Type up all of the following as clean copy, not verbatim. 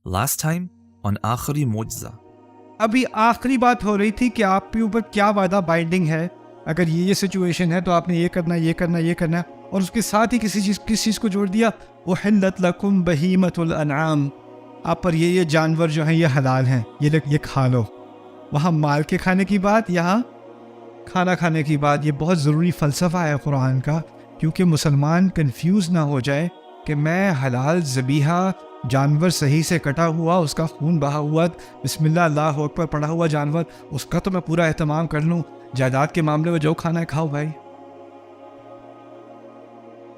Last time on آخری معجزہ. ابھی آخری بات ہو رہی تھی کہ آپ کے اوپر کیا وعدہ بائنڈنگ ہے. اگر یہ سچویشن ہے تو آپ نے یہ کرنا یہ کرنا یہ کرنا ہے، اور اس کے ساتھ ہی کس چیز کو جوڑ دیا، احلت لکم بہیمۃ الانعام، آپ پر یہ جانور جو ہیں یہ حلال ہیں، یہ کھا لو. وہاں مال کے کھانے کی بات، یہاں کھانا کھانے کی بات. یہ بہت ضروری فلسفہ ہے قرآن کا، کیونکہ مسلمان کنفیوز نہ ہو جائے کہ میں حلال ذبیحہ جانور صحیح سے کٹا ہوا، اس کا خون بہا ہوا، بسم اللہ اللہ اکبر پڑا ہوا جانور، اس کا تو میں پورا اہتمام کر لوں. جائیداد کے معاملے میں جو کھانا ہے کھاؤ بھائی.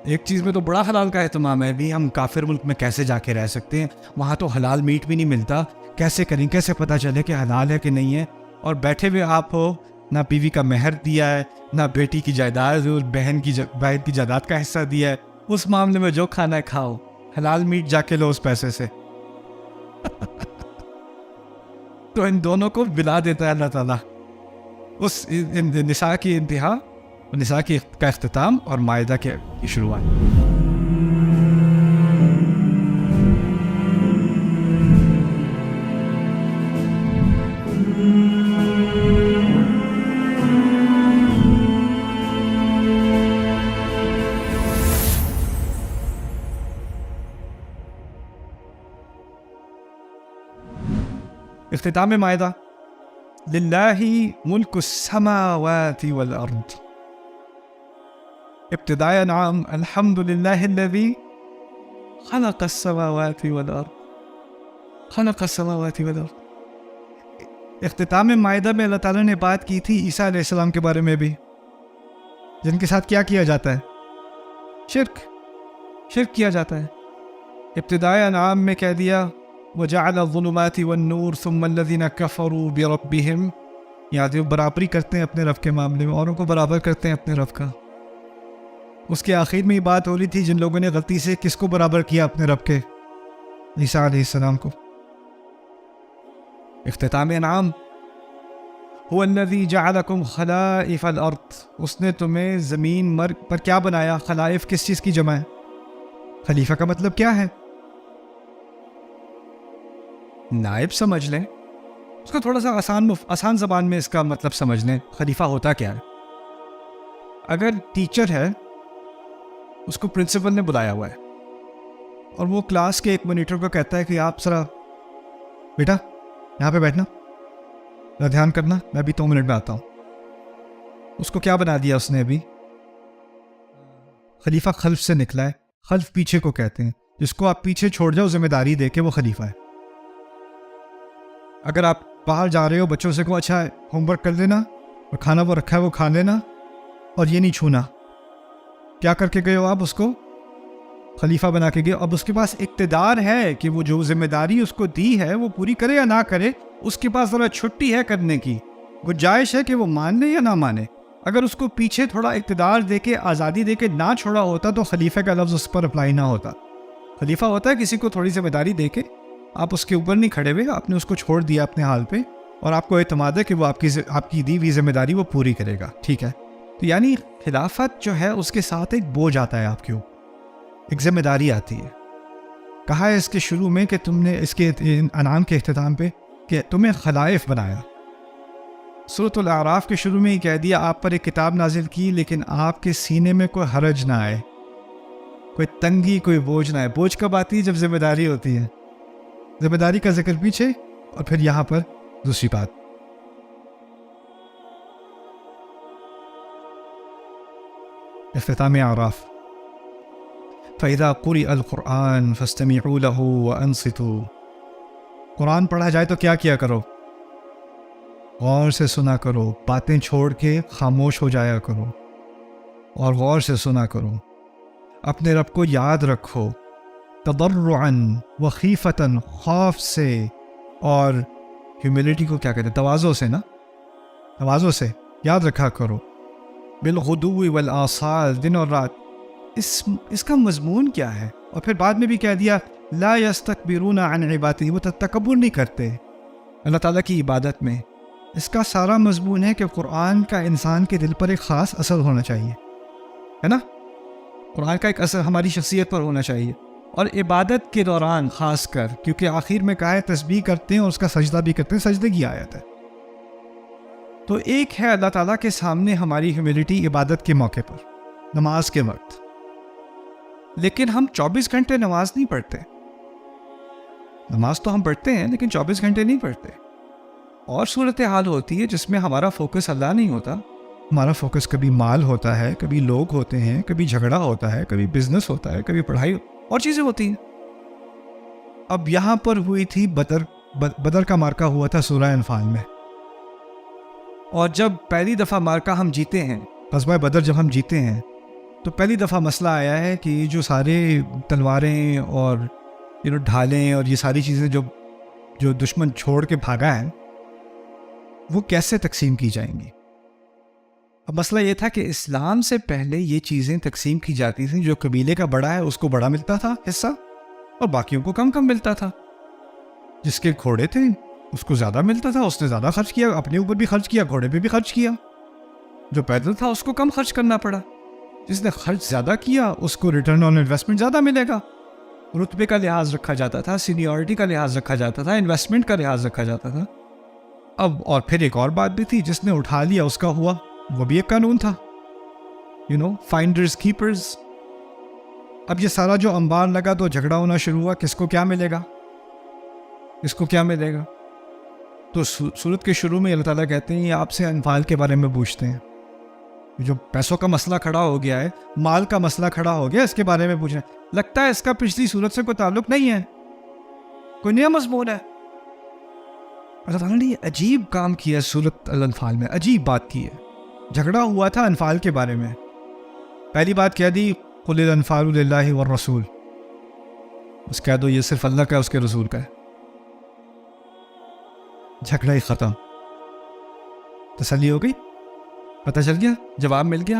ایک چیز میں تو بڑا حلال کا اہتمام ہے بھی، ہم کافر ملک میں کیسے جا کے رہ سکتے ہیں، وہاں تو حلال میٹ بھی نہیں ملتا، کیسے کریں، کیسے پتہ چلے کہ حلال ہے کہ نہیں ہے. اور بیٹھے ہوئے آپ ہو، نہ بیوی کا مہر دیا ہے، نہ بیٹی کی جائیداد اور بہن کی جائیداد کا حصہ دیا ہے، اس معاملے میں جو کھانا ہے کھاؤ، حلال میٹ جا کے لو اس پیسے سے. تو ان دونوں کو بلا دیتا ہے اللہ تعالیٰ. اس نساء کی انتہا، نساء کا اختتام اور مائدہ کی شروعات. اختتام مائدہ. للہ ملک السماوات والارض. ابتداء نعم الحمد للہ الذی خلق السماوات والارض. خلق السماوات والارض. اختتام مائدہ میں اللہ تعالیٰ نے بات کی تھی عیسیٰ علیہ السلام کے بارے میں بھی، جن کے ساتھ کیا جاتا ہے، شرک کیا جاتا ہے. ابتداء انعام میں کہہ دیا وَجَعَلَ الظُّلُمَاتِ وَالنُّورِ ثُمَّ الَّذِينَ كَفَرُوا بِرَبِّهِمْ. یاد برابری کرتے ہیں اپنے رب کے معاملے میں، اوروں کو برابر کرتے ہیں اپنے رب کا. اس کے آخر میں یہ بات ہو رہی تھی جن لوگوں نے غلطی سے کس کو برابر کیا، اپنے رب کے، عیسیٰ علیہ السلام کو. اختتام انعام هو الذی جعلکم خلائف الارض. اس نے تمہیں زمین مرگ پر کیا بنایا؟ خلائف کس چیز کی جمع ہے؟ خلیفہ کا مطلب کیا ہے؟ نائب سمجھ لیں اس کو، تھوڑا سا آسان زبان میں اس کا مطلب سمجھ لیں. خلیفہ ہوتا کیا ہے؟ اگر ٹیچر ہے، اس کو پرنسپل نے بلایا ہوا ہے اور وہ کلاس کے ایک مانیٹر کو کہتا ہے کہ آپ ذرا بیٹا یہاں پہ بیٹھنا، ذرا دھیان کرنا، میں ابھی 2 منٹ میں آتا ہوں. اس کو کیا بنا دیا اس نے ابھی؟ خلیفہ خلف سے نکلا ہے. خلف پیچھے کو کہتے ہیں، جس کو آپ پیچھے چھوڑ جاؤ ذمہ داری دے کے، وہ خلیفہ ہے. اگر آپ باہر جا رہے ہو، بچوں سے کو اچھا ہوم ورک کر لینا، اور کھانا وہ رکھا ہے وہ کھا لینا، اور یہ نہیں چھونا. کیا کر کے گئے ہو آپ؟ اس کو خلیفہ بنا کے گئے. اب اس کے پاس اقتدار ہے کہ وہ جو ذمہ داری اس کو دی ہے وہ پوری کرے یا نہ کرے. اس کے پاس ذرا چھٹی ہے کرنے کی، گنجائش ہے کہ وہ مان لے یا نہ مانے. اگر اس کو پیچھے تھوڑا اقتدار دے کے، آزادی دے کے نہ چھوڑا ہوتا تو خلیفہ کا لفظ اس پر اپلائی نہ ہوتا. خلیفہ ہوتا ہے کسی کو تھوڑی ذمہ داری دے کے، آپ اس کے اوپر نہیں کھڑے ہوئے، آپ نے اس کو چھوڑ دیا اپنے حال پہ، اور آپ کو اعتماد ہے کہ وہ آپ کی دی ہوئی ذمہ داری وہ پوری کرے گا. ٹھیک ہے، تو یعنی خلافت جو ہے اس کے ساتھ ایک بوجھ آتا ہے آپ کے اوپر، ایک ذمہ داری آتی ہے. کہا ہے اس کے شروع میں کہ تم نے، اس کے انعام کے اختتام پہ، کہ تمہیں خلائف بنایا. سورۃ الاعراف کے شروع میں ہی کہہ دیا آپ پر ایک کتاب نازل کی، لیکن آپ کے سینے میں کوئی حرج نہ آئے، کوئی تنگی، کوئی بوجھ نہ آئے. بوجھ کب آتی ہے؟ جب ذمہ داری ہوتی ہے. ذمہ داری کا ذکر پیچھے، اور پھر یہاں پر دوسری بات. اختتام اعراف. فَإِذَا قُرِئَ الْقُرْآنُ فَاسْتَمِعُوا لَهُ وَأَنصِتُوا. قرآن پڑھا جائے تو کیا کرو؟ غور سے سنا کرو، باتیں چھوڑ کے خاموش ہو جایا کرو اور غور سے سنا کرو. اپنے رب کو یاد رکھو، تضرعاً وخیفتاً، خوف سے، اور ہیوملٹی کو کیا کہتے ہیں؟ تواضع سے نا، تواضع سے یاد رکھا کرو. بالغدو والآصال، دن اور رات. اس کا مضمون کیا ہے؟ اور پھر بعد میں بھی کہہ دیا لا یستکبرون عن عبادتی، وہ تکبر نہیں کرتے اللہ تعالیٰ کی عبادت میں. اس کا سارا مضمون ہے کہ قرآن کا انسان کے دل پر ایک خاص اثر ہونا چاہیے، ہے نا؟ قرآن کا ایک اثر ہماری شخصیت پر ہونا چاہیے. اور عبادت کے دوران خاص کر، کیونکہ آخر میں کہا ہے تسبیح کرتے ہیں اور اس کا سجدہ بھی کرتے ہیں، سجدے کی آیت ہے. تو ایک ہے اللہ تعالیٰ کے سامنے ہماری ہیوملٹی عبادت کے موقع پر، نماز کے وقت. لیکن ہم 24 گھنٹے نماز نہیں پڑھتے. نماز تو ہم پڑھتے ہیں لیکن 24 گھنٹے نہیں پڑھتے. اور صورتحال ہوتی ہے جس میں ہمارا فوکس اللہ نہیں ہوتا، ہمارا فوکس کبھی مال ہوتا ہے، کبھی لوگ ہوتے ہیں، کبھی جھگڑا ہوتا ہے، کبھی بزنس ہوتا ہے، کبھی پڑھائی اور چیزیں ہوتی ہیں. اب یہاں پر ہوئی تھی بدر کا مارکہ ہوا تھا سورہ انفال میں. اور جب پہلی دفعہ مارکہ ہم جیتے ہیں، غزوہ بدر جب ہم جیتے ہیں، تو پہلی دفعہ مسئلہ آیا ہے کہ جو سارے تلواریں اور ڈھالیں اور یہ ساری چیزیں جو دشمن چھوڑ کے بھاگا ہے، وہ کیسے تقسیم کی جائیں گی. اب مسئلہ یہ تھا کہ اسلام سے پہلے یہ چیزیں تقسیم کی جاتی تھیں، جو قبیلے کا بڑا ہے اس کو بڑا ملتا تھا حصہ اور باقیوں کو کم کم ملتا تھا. جس کے گھوڑے تھے اس کو زیادہ ملتا تھا، اس نے زیادہ خرچ کیا، اپنے اوپر بھی خرچ کیا، گھوڑے پہ بھی خرچ کیا. جو پیدل تھا اس کو کم خرچ کرنا پڑا. جس نے خرچ زیادہ کیا اس کو ریٹرن آن انویسٹمنٹ زیادہ ملے گا. رتبے کا لحاظ رکھا جاتا تھا، سینیورٹی کا لحاظ رکھا جاتا تھا، انویسٹمنٹ کا لحاظ رکھا جاتا تھا. اب اور پھر ایک اور بات بھی تھی، جس نے اٹھا لیا اس کا ہوا، وہ بھی ایک قانون تھا، فائنڈرز کیپرز. اب یہ سارا جو انبار لگا تو جھگڑا ہونا شروع ہوا، کس کو کیا ملے گا، کس کو کیا ملے گا. تو سورت کے شروع میں اللہ تعالیٰ کہتے ہیں یہ آپ سے انفال کے بارے میں پوچھتے ہیں. جو پیسوں کا مسئلہ کھڑا ہو گیا ہے، مال کا مسئلہ کھڑا ہو گیا، اس کے بارے میں پوچھ رہے ہیں. لگتا ہے اس کا پچھلی سورت سے کوئی تعلق نہیں ہے، کوئی نیا مضمون ہے. اللہ تعالیٰ نے یہ عجیب کام کیا سورت الانفال میں، عجیب بات کی ہے. جھگڑا ہوا تھا انفال کے بارے میں، پہلی بات کہہ دی قل الانفال للہ والرسول، بس کہہ دو یہ صرف اللہ کا ہے، اس کے رسول کا ہے. جھگڑا ہی ختم، تسلی ہو گئی، پتہ چل گیا، جواب مل گیا.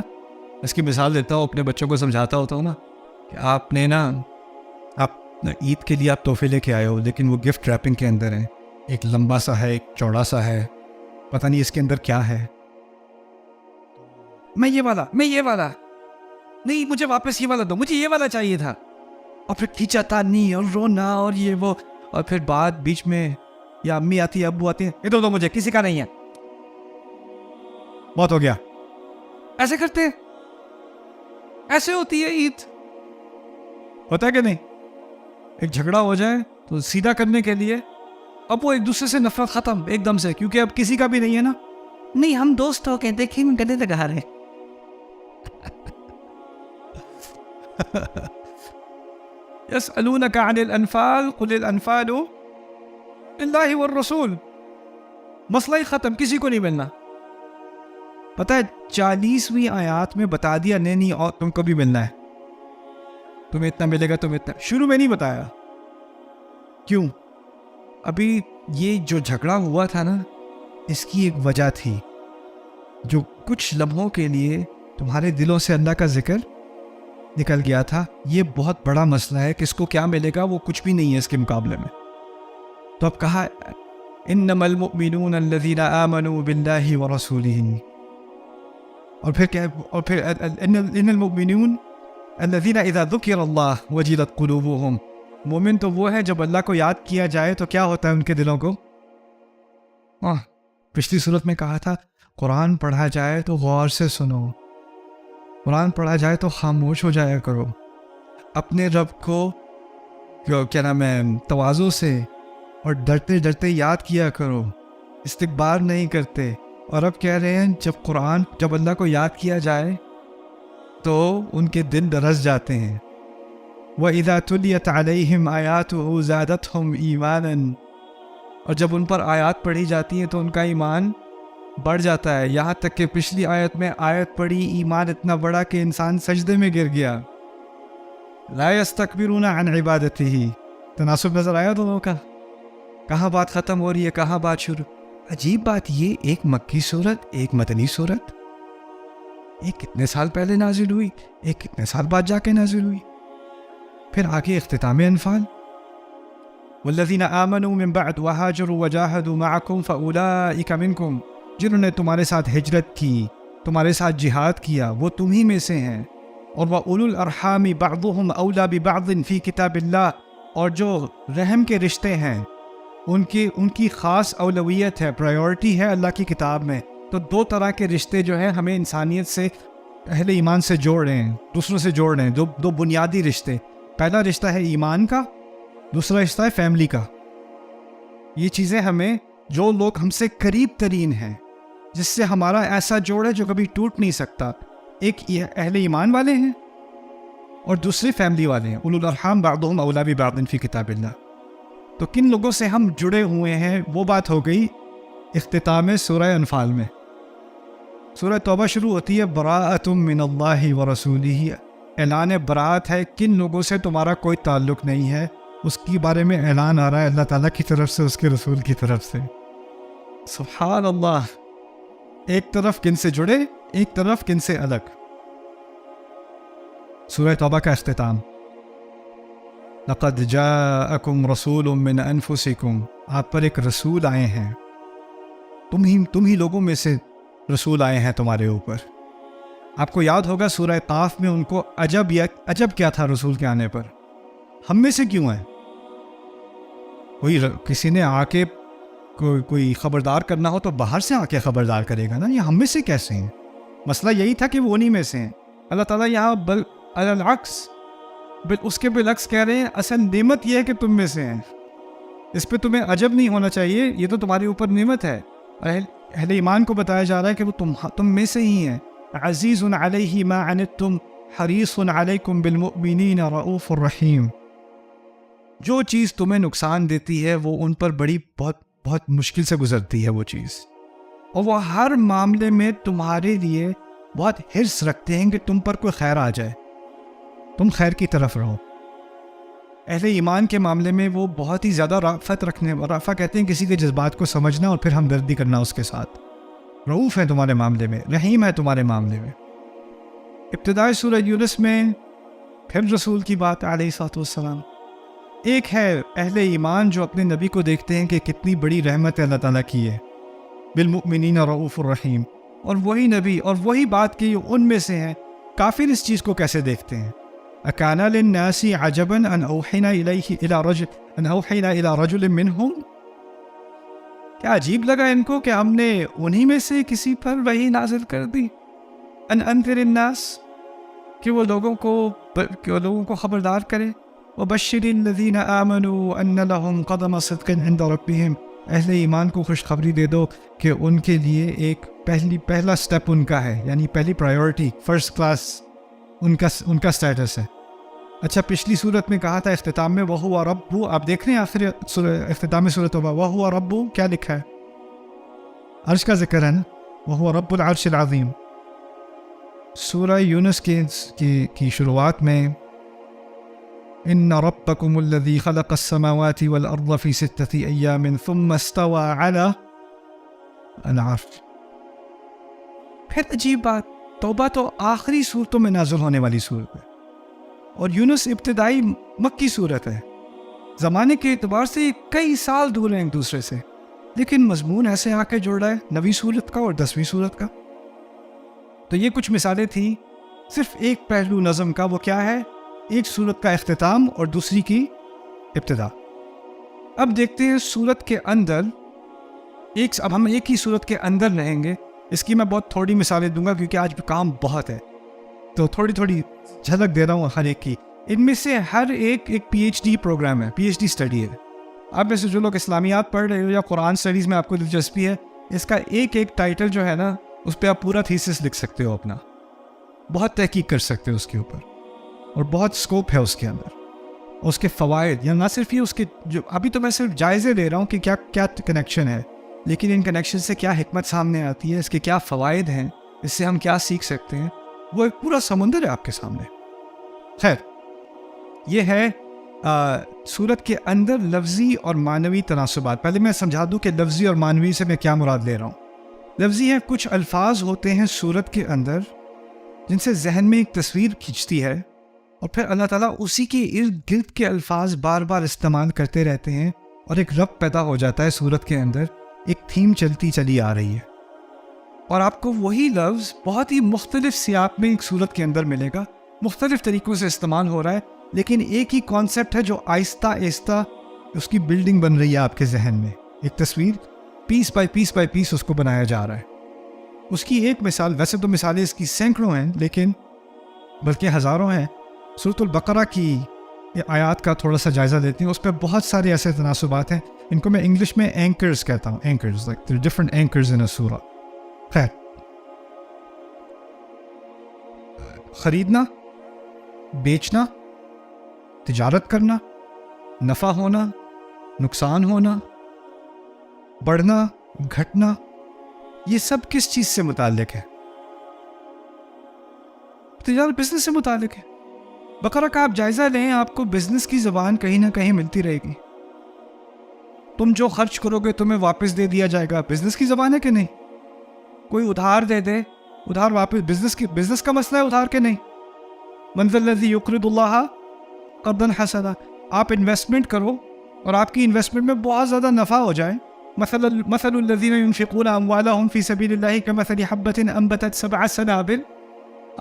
اس کی مثال دیتا ہوں، اپنے بچوں کو سمجھاتا ہوتا ہوں نا کہ آپ عید کے لیے آپ تحفے لے کے آئے ہو، لیکن وہ گفٹ ریپنگ کے اندر ہے، ایک لمبا سا ہے، ایک چوڑا سا ہے، پتہ نہیں اس کے اندر کیا ہے. میں یہ والا نہیں، مجھے واپس یہ والا دو، مجھے یہ والا چاہیے تھا. اور پھر کھینچا تانی اور رونا اور یہ وہ، اور پھر بات بیچ میں یا امی آتی ہے، ابو آتے ہیں، یہ دو مجھے، کسی کا نہیں ہے، بہت ہو گیا. ایسے کرتے ہیں، ایسے ہوتی ہے عید، ہوتا ہے کہ نہیں. ایک جھگڑا ہو جائے تو سیدھا کرنے کے لیے اب وہ ایک دوسرے سے نفرت ختم ایک دم سے، کیونکہ اب کسی کا بھی نہیں ہے نا. نہیں ہم دوست ہو کے دیکھیں گلے لگا رہے. يسألونك عن الانفال قل الانفال للہ والرسول. مسئلہ ہی ختم، کسی کو نہیں ملنا. پتہ ہے 40ویں آیات میں بتا دیا نہیں اور تم کو بھی ملنا ہے، تمہیں اتنا ملے گا، تمہیں اتنا. شروع میں نہیں بتایا. کیوں؟ ابھی یہ جو جھگڑا ہوا تھا نا، اس کی ایک وجہ تھی، جو کچھ لمحوں کے لیے تمہارے دلوں سے اللہ کا ذکر نکل گیا تھا. یہ بہت بڑا مسئلہ ہے، کس کو کیا ملے گا، وہ کچھ بھی نہیں ہے اس کے مقابلے میں. تو اب کہا انما المؤمنون الذین آمنوا باللہ ورسولہ، اور پھر کیا، اور پھر ان المؤمنون الذین اذا ذکر اللہ وجلت قلوبہم. مومن تو وہ ہے جب اللہ کو یاد کیا جائے تو کیا ہوتا ہے ان کے دلوں کو. پچھلی صورت میں کہا تھا قرآن پڑھا جائے تو غور سے سنو، قرآن پڑھا جائے تو خاموش ہو جایا کرو، اپنے رب کو کیا نام ہے تواضع سے اور ڈرتے ڈرتے یاد کیا کرو، استکبار نہیں کرتے. اور اب کہہ رہے ہیں جب اللہ کو یاد کیا جائے تو ان کے دل درس جاتے ہیں. وَإِذَا تُلِيَتْ عَلَيْهِمْ آيَاتُهُ زَادَتْهُمْ إِيمَانًا، اور جب ان پر آیات پڑھی جاتی ہیں تو ان کا ایمان بڑھ جاتا ہے. یہاں تک کہ پچھلی آیت میں آیت پڑھی، ایمان اتنا بڑا کہ انسان سجدے میں گر گیا. لَا يَسْتَكْبِرُونَ عَنْ عِبَادَتِهِ. تناسب نظر آیا دونوں کا، کہاں بات ختم ہو رہی ہے، کہاں بات شروع. عجیب بات، یہ ایک مکی صورت، ایک مدنی صورت، ایک کتنے سال پہلے نازل ہوئی، ایک کتنے سال بعد جا کے نازل ہوئی. پھر آگے اختتام انفال، والذین آمنوا من بعد وہاجروا وجاہدوا معکم فاولئک منکم. جنہوں نے تمہارے ساتھ ہجرت کی، تمہارے ساتھ جہاد کیا، وہ تم ہی میں سے ہیں. اور وَأُولُو الْأَرْحَامِ بَعْضُهُمْ أَوْلَى بِبَعْضٍ فِي كِتَابِ اللَّهِ، اور جو رحم کے رشتے ہیں ان کی خاص اولویت ہے، پرائیورٹی ہے اللہ کی کتاب میں۔ تو دو طرح کے رشتے جو ہیں ہمیں انسانیت سے، اہل ایمان سے جوڑ رہے ہیں، دوسروں سے جوڑ رہے ہیں، دو بنیادی رشتے۔ پہلا رشتہ ہے ایمان کا، دوسرا رشتہ ہے فیملی کا۔ یہ چیزیں ہمیں، جو لوگ ہم سے قریب ترین ہیں، جس سے ہمارا ایسا جوڑ ہے جو کبھی ٹوٹ نہیں سکتا، ایک اہل ایمان والے ہیں اور دوسرے فیملی والے ہیں۔ اولو الارحام بعضهم اولی ببعض فی کتاب اللہ۔ تو کن لوگوں سے ہم جڑے ہوئے ہیں، وہ بات ہو گئی اختتام سورہ انفال میں۔ سورہ توبہ شروع ہوتی ہے براءۃ من اللہ ورسولہ، اعلان براءت ہے، کن لوگوں سے تمہارا کوئی تعلق نہیں ہے، اس کے بارے میں اعلان آ رہا ہے اللہ تعالیٰ کی طرف سے، اس کے رسول کی طرف سے۔ سبحان اللہ، ایک طرف کن سے جڑے، ایک طرف کن سے الگ۔ سورہ توبہ کا اختتام، لقد جاءکم رسول من انفسکم، آپ پر ایک رسول آئے ہیں، تم ہی لوگوں میں سے رسول آئے ہیں تمہارے اوپر۔ آپ کو یاد ہوگا سورہ قاف میں ان کو عجب کیا تھا رسول کے آنے پر، ہم میں سے کیوں ہے؟ کسی نے آ کے کوئی خبردار کرنا ہو تو باہر سے آ کے خبردار کرے گا نا، یہ ہم میں سے کیسے ہیں؟ مسئلہ یہی تھا کہ وہ انہی میں سے ہیں۔ اللہ تعالیٰ یہاں اس کے بالعکس کہہ رہے ہیں، اصل نعمت یہ ہے کہ تم میں سے ہیں، اس پہ تمہیں عجب نہیں ہونا چاہیے، یہ تو تمہارے اوپر نعمت ہے۔ اہل ایمان کو بتایا جا رہا ہے کہ وہ تم میں سے ہی ہیں۔ عزیز علیہ ما عنتم حریص علیکم بالمؤمنین رؤوف الرحیم۔ جو چیز تمہیں نقصان دیتی ہے وہ ان پر بہت مشکل سے گزرتی ہے وہ چیز، اور وہ ہر معاملے میں تمہارے لیے بہت حرص رکھتے ہیں کہ تم پر کوئی خیر آ جائے، تم خیر کی طرف رہو۔ اہل ایمان کے معاملے میں وہ بہت ہی زیادہ رافہ کہتے ہیں کسی کے جذبات کو سمجھنا اور پھر ہمدردی کرنا اس کے ساتھ۔ رؤوف ہے تمہارے معاملے میں، رحیم ہے تمہارے معاملے میں۔ ابتدائی سورہ یونس میں پھر رسول کی بات علیہ الصلوۃ والسلام۔ ایک ہے اہل ایمان جو اپنے نبی کو دیکھتے ہیں کہ کتنی بڑی رحمت اللہ تعالیٰ کی ہے، بالمؤمنین رؤوف الرحیم، اور وہی نبی اور وہی بات کی ان میں سے ہیں۔ کافر اس چیز کو کیسے دیکھتے ہیں؟ اکان للناس عجبا ان اوحینا الی رجل منہم، کیا عجیب لگا ان کو کہ ہم نے انہی میں سے کسی پر وحی نازل کر دی، ان انذر الناس، کہ وہ لوگوں کو خبردار کرے، وبشر الذین آمنوا ان لهم قدم صدق عند ربهم، اہل ایمان کو خوشخبری دے دو کہ ان کے لیے ایک پہلا سٹیپ ان کا ہے، یعنی پہلی پرائیورٹی، فرسٹ کلاس ان کا سٹیٹس ہے۔ اچھا، پچھلی صورت میں کہا تھا اختتام میں وَهُوَ رَبُّ، آپ دیکھ رہے ہیں آخر اختتام سورۃ توبہ وَهُوَ رَبُّ کیا لکھا ہے؟ عرش کا ذکر ہے نا، وَهُوَ رَبُّ الْعَرْشِ الْعَظِيمِ۔ سورہ یونس کی شروعات میں إِنَّ رَبَّكُمُ الَّذِي خَلَقَ السَّمَاوَاتِ وَالْأَرْضَ فِي 6 أَيَّامٍ ثُمَّ اسْتَوَى عَلَى الْعَرْشِ۔ پھر عجیب بات، توبہ تو آخری صورتوں میں نازل ہونے والی صورت ہے، اور یونس ابتدائی مکی صورت ہے، زمانے کے اعتبار سے کئی سال دور ہیں ایک دوسرے سے، لیکن مضمون ایسے آ کے جوڑا ہے 9ویں صورت کا اور 10ویں صورت کا۔ تو یہ کچھ مثالیں تھیں صرف ایک پہلو نظم کا، وہ کیا ہے؟ ایک صورت کا اختتام اور دوسری کی ابتدا۔ اب دیکھتے ہیں صورت کے اندر، اب ہم ایک ہی صورت کے اندر رہیں گے، اس کی میں بہت تھوڑی مثالیں دوں گا کیونکہ آج کام بہت ہے، تو تھوڑی جھلک دے رہا ہوں ہر ایک کی۔ ان میں سے ہر ایک پی ایچ ڈی پروگرام ہے، پی ایچ ڈی اسٹڈی ہے۔ آپ میں سے جو لوگ اسلامیات پڑھ رہے ہو یا قرآن اسٹڈیز میں آپ کو دلچسپی ہے، اس کا ایک ٹائٹل جو ہے نا، اس پہ آپ پورا تھیسس لکھ سکتے ہو اپنا، بہت تحقیق کر سکتے ہو اس کے اوپر، اور بہت سکوپ ہے اس کے اندر، اور اس کے فوائد، یا نہ صرف یہ، اس کے جو ابھی تو میں صرف جائزے دے رہا ہوں کہ کیا کنیکشن ہے، لیکن ان کنیکشن سے کیا حکمت سامنے آتی ہے، اس کے کیا فوائد ہیں، اس سے ہم کیا سیکھ سکتے ہیں، وہ ایک پورا سمندر ہے آپ کے سامنے۔ خیر، یہ ہے سورت کے اندر لفظی اور معنوی تناسبات۔ پہلے میں سمجھا دوں کہ لفظی اور معنوی سے میں کیا مراد لے رہا ہوں۔ لفظی ہیں، کچھ الفاظ ہوتے ہیں سورت کے اندر جن سے ذہن میں ایک تصویر کھینچتی ہے، اور پھر اللہ تعالیٰ اسی کے ارد گرد کے الفاظ بار بار استعمال کرتے رہتے ہیں، اور ایک ربط پیدا ہو جاتا ہے سورت کے اندر، ایک تھیم چلتی چلی آ رہی ہے، اور آپ کو وہی لفظ بہت ہی مختلف سیاق میں ایک سورت کے اندر ملے گا، مختلف طریقوں سے استعمال ہو رہا ہے، لیکن ایک ہی کانسیپٹ ہے جو آہستہ آہستہ اس کی بلڈنگ بن رہی ہے آپ کے ذہن میں. ایک تصویر پیس بائی پیس اس کو بنایا جا رہا ہے. اس کی ایک مثال، ویسے تو مثالیں اس کی سینکڑوں ہیں لیکن بلکہ ہزاروں ہیں. سورۃ البقرہ کی آیات کا تھوڑا سا جائزہ لیتے ہیں. اس پہ بہت سارے ایسے تناسبات ہیں، ان کو میں انگلش میں اینکرز کہتا ہوں. Anchors, like there are different anchors in a surah. خیر، خریدنا، بیچنا، تجارت کرنا، نفع ہونا، نقصان ہونا، بڑھنا، گھٹنا، یہ سب کس چیز سے متعلق ہے؟ تجارت، بزنس سے متعلق ہے. بقرہ کا آپ جائزہ لیں، آپ کو بزنس کی زبان کہیں نہ کہیں ملتی رہے گی. تم جو خرچ کرو گے تمہیں واپس دے دیا جائے گا. بزنس کی زبان ہے کہ نہیں؟ کوئی ادھار دے دے، ادھار واپس. بزنس کا مسئلہ ہے ادھار کے نہیں. من ذا الذی یقرض اللہ قرضا حسنا. آپ انویسٹمنٹ کرو اور آپ کی انویسٹمنٹ میں بہت زیادہ نفع ہو جائے. مثل الذین ينفقون اموالهم فی سبیل اللہ کمثل حبۃ انبتت 7 سنابل.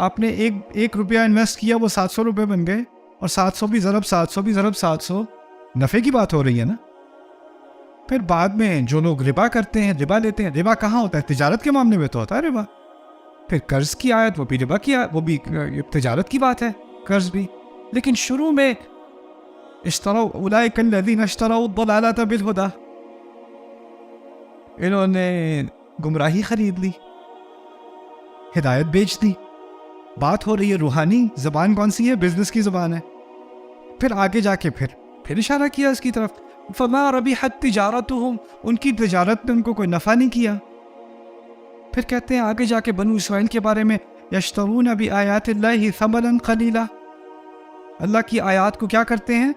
آپ نے ایک روپیہ انویسٹ کیا، وہ 700 روپے بن گئے، اور 700 بھی ضرب 700 بھی ضرب 700. نفع کی بات ہو رہی ہے نا. پھر بعد میں جو لوگ ربا کرتے ہیں، ربا لیتے ہیں، ربا کہاں ہوتا ہے؟ تجارت کے معاملے میں تو ہوتا ہے ربا. پھر قرض کی آیت، وہ بھی ربا کی آیت، وہ بھی تجارت کی بات ہے، قرض بھی. لیکن شروع میں اشتروا اولئک الذین اشتروا الضلالۃ بالہدی، انہوں نے گمراہی خرید لی، ہدایت بیچ دی. بات ہو رہی ہے روحانی. زبان کون سی ہے؟ بزنس کی زبان ہے. پھر آگے جا کے پھر اشارہ کیا اس کی طرف، فما ربحت تجارتہم، ان کی تجارت نے ان کو کوئی نفع نہیں کیا. پھر کہتے ہیں آگے جا کے بنو اسرائیل کے بارے میں، یشترون بآیات اللہ ثمنا قلیلا، اللہ کی آیات کو کیا کرتے ہیں؟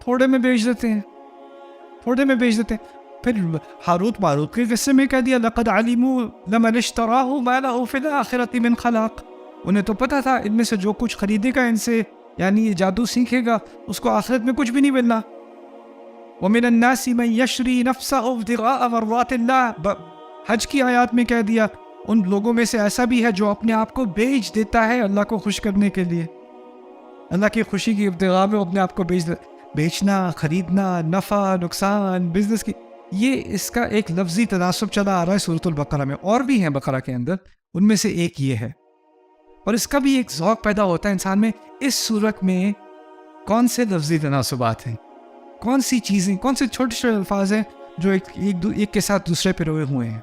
تھوڑے میں بیچ دیتے ہیں، تھوڑے میں بیچ دیتے ہیں. پھر ہاروت ماروت کے قصے میں کہہ دیا لقد علموا لمن اشتراہ ما له فی الآخرۃ من خلاق. انہیں تو پتہ تھا ان میں سے جو کچھ خریدے گا ان سے، یعنی یہ جادو سیکھے گا، اس کو آخرت میں کچھ بھی نہیں ملنا. ومن الناس من یشری نفسہ ابتغاء مرضات اللہ. حج کی آیات میں کہہ دیا ان لوگوں میں سے ایسا بھی ہے جو اپنے آپ کو بیچ دیتا ہے اللہ کو خوش کرنے کے لیے. اللہ کی خوشی کی ابتغاء میں اپنے آپ کو بیچنا، خریدنا، نفع، نقصان، بزنس کی. یہ اس کا ایک لفظی تناسب چلا آ رہا ہے سورۃ البقرہ میں، اور بھی ہیں بقرہ کے اندر. ان میں سے ایک یہ ہے، اور اس کا بھی ایک ذوق پیدا ہوتا ہے انسان میں. اس صورت میں کون سے لفظی تناسبات ہیں، کون سی چیزیں، کون سے چھوٹے چھوٹے الفاظ ہیں جو ایک کے ساتھ دوسرے پہ روئے ہوئے ہیں،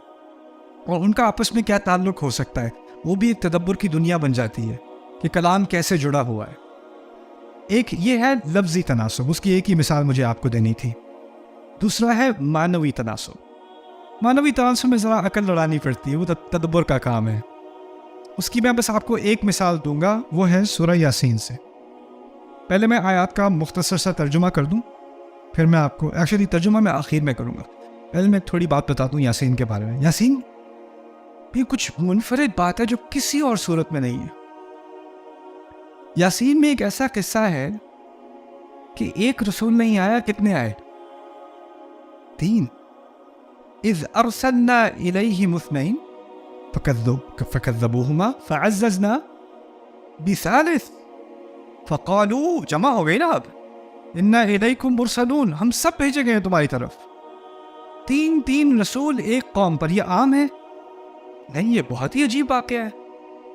اور ان کا آپس میں کیا تعلق ہو سکتا ہے. وہ بھی ایک تدبر کی دنیا بن جاتی ہے کہ کلام کیسے جڑا ہوا ہے. ایک یہ ہے لفظی تناسب، اس کی ایک ہی مثال مجھے آپ کو دینی تھی. دوسرا ہے معنوی تناسب. معنوی تناسب میں ذرا عقل لڑانی پڑتی ہے، وہ تدبر کا کام ہے. اس کی میں بس آپ کو ایک مثال دوں گا، وہ ہے سورہ یاسین سے. پہلے میں آیات کا مختصر سا ترجمہ کر دوں، پھر میں آپ کو ایکچولی ترجمہ میں آخر میں کروں گا. پہلے میں تھوڑی بات بتا دوں یاسین کے بارے میں. یاسین یہ کچھ منفرد بات ہے جو کسی اور صورت میں نہیں ہے. یاسین میں ایک ایسا قصہ ہے کہ ایک رسول نہیں آیا، کتنے آئے؟ 3. اذ ارسلنا الیہم 2 فکذبوہما فعززنا بثالث فقالوا، جمع ہو گئی نا اب، انا الیکم مرسلون، ہم سب بھیجے گئے ہیں تمہاری طرف. 3 رسول ایک قوم پر، یہ عام ہے؟ نہیں، یہ بہت ہی عجیب واقعہ ہے.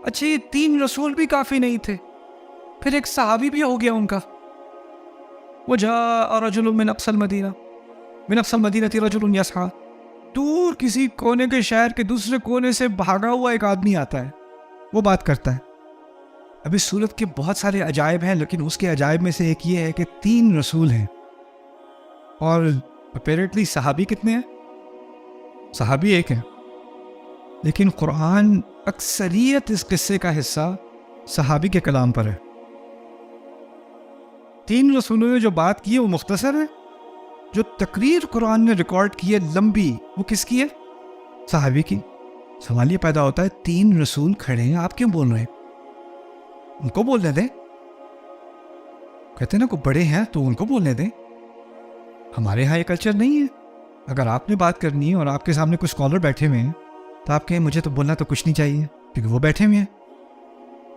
اچھا یہ 3 رسول بھی کافی نہیں تھے، پھر ایک صحابی بھی ہو گیا ان کا. وجاء رجل من اقصى المدینہ رجل یسعی، دور کسی کونے کے شہر کے دوسرے کونے سے بھاگا ہوا ایک آدمی آتا ہے، وہ بات کرتا ہے. اب اس صورت کے بہت سارے عجائب ہیں، لیکن اس کے عجائب میں سے ایک یہ ہے کہ 3 رسول ہیں، اور اپیرنٹلی صحابی کتنے ہیں؟ صحابی ایک ہے. لیکن قرآن اکثریت اس قصے کا حصہ صحابی کے کلام پر ہے. 3 رسولوں نے جو بات کی ہے وہ مختصر ہے، جو تقریر قرآن نے ریکارڈ کی ہے لمبی، وہ کس کی ہے؟ صحابی کی. سوال یہ پیدا ہوتا ہے 3 رسول کھڑے ہیں، آپ کیوں بول رہے ہیں؟ ان کو بولنے دیں. کہتے ہیں نا کوئی بڑے ہیں تو ان کو بولنے دیں. ہمارے ہاں یہ کلچر نہیں ہے. اگر آپ نے بات کرنی ہے اور آپ کے سامنے کچھ اسکالر بیٹھے ہوئے ہیں تو آپ کہیں مجھے تو بولنا تو کچھ نہیں چاہیے کیونکہ وہ بیٹھے ہوئے ہیں.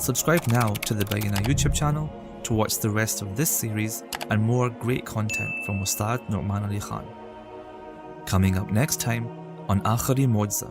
Subscribe now to the Bayyinah YouTube channel to watch the rest of this series and more great content from Ustad Nu'man Ali Khan. Coming up next time on Akhari Mojza.